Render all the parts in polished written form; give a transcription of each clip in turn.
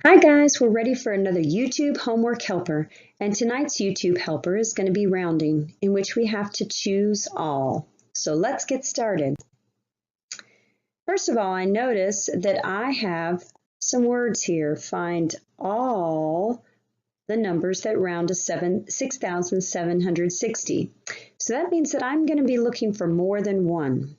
Hi guys, we're ready for another YouTube homework helper, and tonight's YouTube helper is going to be rounding, in which we have to choose all. So let's get started. First of all, I notice that I have some words here. Find all the numbers that round to 6,760. So that means that I'm going to be looking for more than one.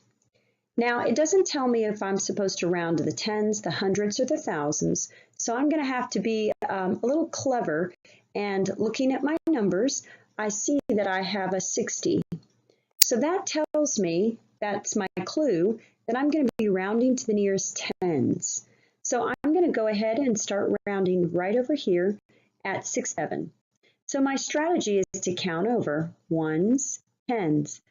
Now, it doesn't tell me if I'm supposed to round to the tens, the hundreds, or the thousands, so I'm going to have to be a little clever, and looking at my numbers, I see that I have a 60. So that tells me, that's my clue, that I'm going to be rounding to the nearest tens. So I'm going to go ahead and start rounding right over here at 67. So my strategy is to count over ones, tens.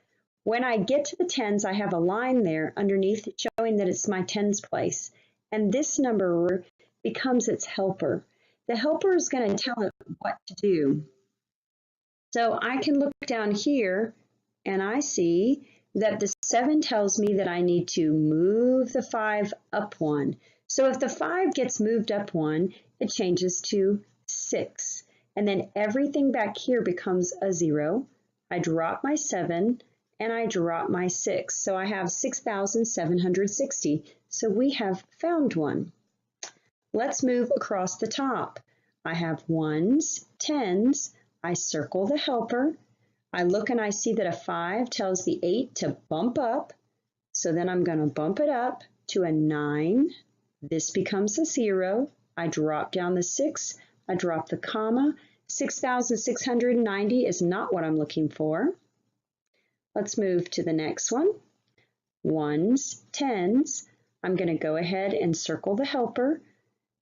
When I get to the tens, I have a line there underneath showing that it's my tens place. And this number becomes its helper. The helper is going to tell it what to do. So I can look down here and I see that the 7 tells me that I need to move the 5 up 1. So if the 5 gets moved up 1, it changes to 6. And then everything back here becomes a 0. I drop my 7. And I drop my 6. So I have 6,760. So we have found one. Let's move across the top. I have ones, tens. I circle the helper. I look and I see that a 5 tells the 8 to bump up. So then I'm going to bump it up to a 9. This becomes a 0. I drop down the 6. I drop the comma. 6,690 is not what I'm looking for. Let's move to the next one. Ones, tens. I'm going to go ahead and circle the helper.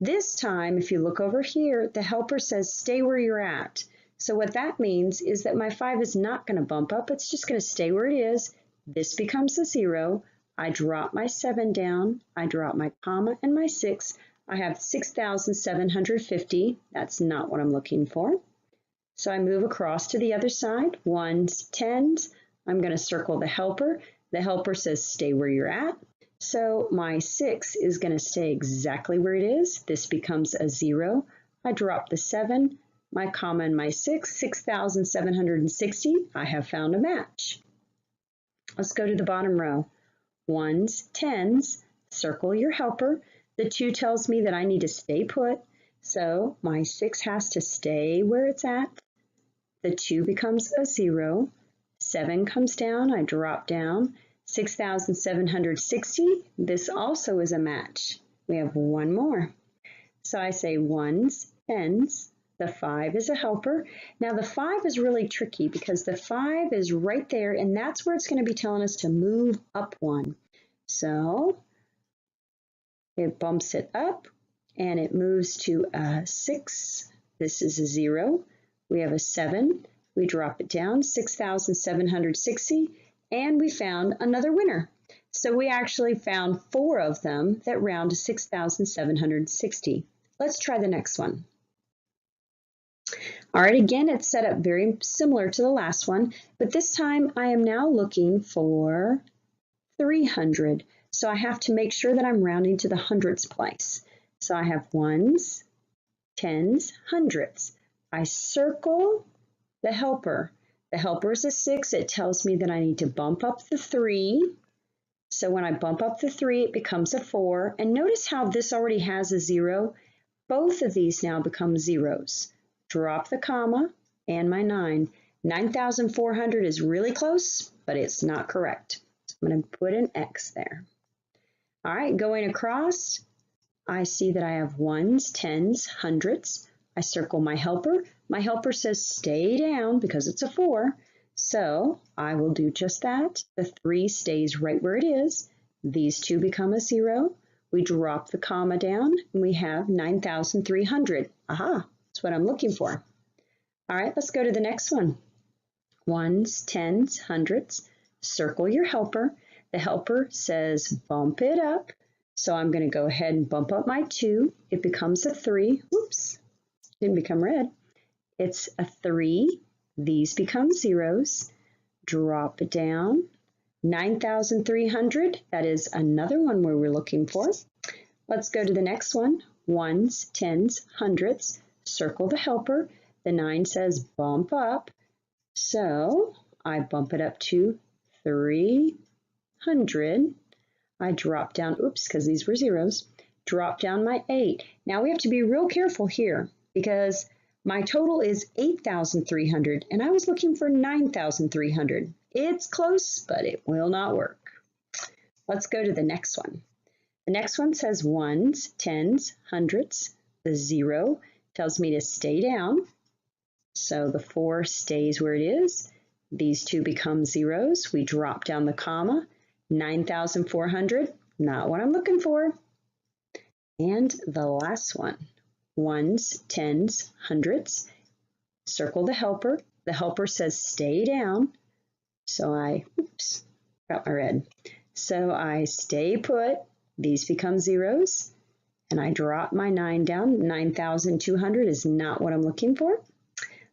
This time, if you look over here, the helper says stay where you're at. So what that means is that my 5 is not going to bump up. It's just going to stay where it is. This becomes a 0. I drop my 7 down. I drop my comma and my 6. I have 6,750. That's not what I'm looking for. So I move across to the other side. Ones, tens. I'm going to circle the helper. The helper says stay where you're at. So my 6 is going to stay exactly where it is. This becomes a 0. I drop the 7, my comma and my 6, 6,760. I have found a match. Let's go to the bottom row. Ones, tens, circle your helper. The 2 tells me that I need to stay put. So my 6 has to stay where it's at. The 2 becomes a 0. 7 comes down, I drop down, 6,760. This also is a match. We have one more. So I say ones, tens, the 5 is a helper. Now the 5 is really tricky because the 5 is right there and that's where it's going to be telling us to move up 1. So it bumps it up and it moves to a 6. This is a 0. We have a 7. We drop it down, 6,760, and we found another winner. So we actually found 4 of them that round to 6,760. Let's try the next one. All right, again, it's set up very similar to the last one, but this time I am now looking for 300. So I have to make sure that I'm rounding to the hundreds place. So I have ones, tens, hundreds. I circle the helper. The helper is a 6. It tells me that I need to bump up the 3. So when I bump up the 3, it becomes a 4. And notice how this already has a 0. Both of these now become zeros. Drop the comma and my 9. 9,400 is really close, but it's not correct. So I'm going to put an X there. All right, going across, I see that I have ones, tens, hundreds. I circle my helper. My helper says stay down because it's a 4. So I will do just that. The 3 stays right where it is. These 2 become a 0. We drop the comma down and we have 9,300. Aha, that's what I'm looking for. All right, let's go to the next one. Ones, tens, hundreds. Circle your helper. The helper says bump it up. So I'm going to go ahead and bump up my 2. It becomes a 3. Whoops. Didn't become red. It's a 3. These become zeros. Drop it down. 9,300. That is another one where we're looking for. Let's go to the next one. Ones, tens, hundreds. Circle the helper. The 9 says bump up. So I bump it up to 300. I drop down, oops, because these were zeros, drop down my 8. Now we have to be real careful here because my total is 8,300 and I was looking for 9,300. It's close, but it will not work. Let's go to the next one. The next one says ones, tens, hundreds. The 0 tells me to stay down. So the 4 stays where it is. These 2 become zeros. We drop down the comma. 9,400, not what I'm looking for. And the last one, ones, tens, hundreds. Circle the helper. The helper says stay down. So I, oops, got my red. So I stay put. These become zeros. And I drop my 9 down. 9,200 is not what I'm looking for.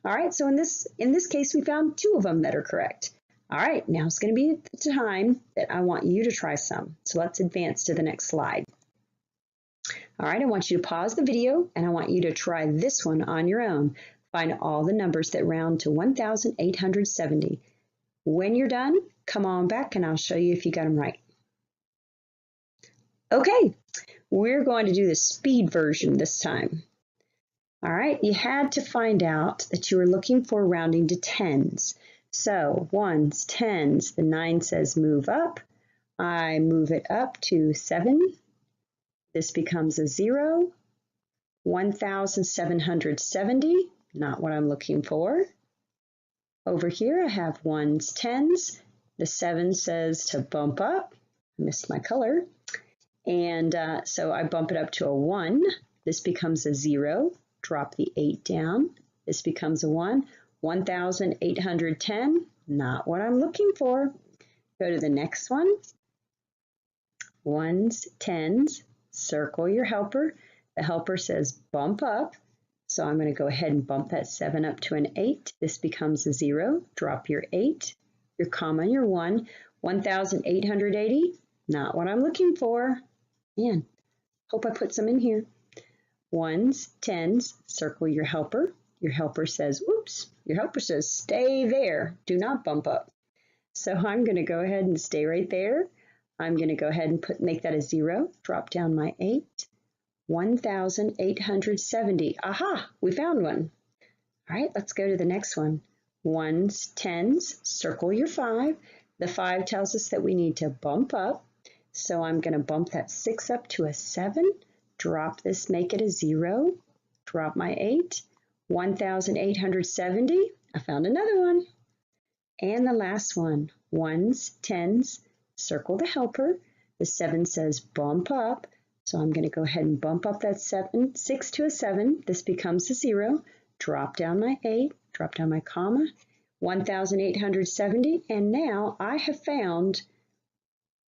All right, so in this case, we found 2 of them that are correct. All right, now it's going to be the time that I want you to try some. So let's advance to the next slide. All right, I want you to pause the video and I want you to try this one on your own. Find all the numbers that round to 1,870. When you're done, come on back and I'll show you if you got them right. Okay, we're going to do the speed version this time. All right, you had to find out that you were looking for rounding to tens. So ones, tens, the 9 says move up. I move it up to 7. This becomes a 0. 1,770, not what I'm looking for. Over here I have ones, tens. The 7 says to bump up. I missed my color. And so I bump it up to a 1. This becomes a 0. Drop the 8 down. This becomes a 1. 1,810, not what I'm looking for. Go to the next one. Ones, tens, circle your helper. The helper says bump up. So I'm going to go ahead and bump that 7 up to an 8. This becomes a 0. Drop your 8, your comma, your 1. 1,880, not what I'm looking for. Man, hope I put some in here. Ones, tens, circle your helper. Your helper says, oops, your helper says stay there. Do not bump up. So I'm going to go ahead and stay right there. I'm going to go ahead and make that a 0. Drop down my 8. 1,870. Aha, we found one. All right, let's go to the next one. Ones, tens, circle your 5. The 5 tells us that we need to bump up. So I'm going to bump that 6 up to a 7. Drop this, make it a 0. Drop my 8. 1,870. I found another one. And the last one. Ones, tens, circle the helper. The 7 says bump up. So I'm going to go ahead and bump up that 6 to a 7. This becomes a 0. Drop down my 8. Drop down my comma. 1,870. And now I have found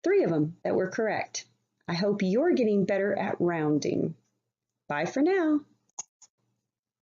3 of them that were correct. I hope you're getting better at rounding. Bye for now.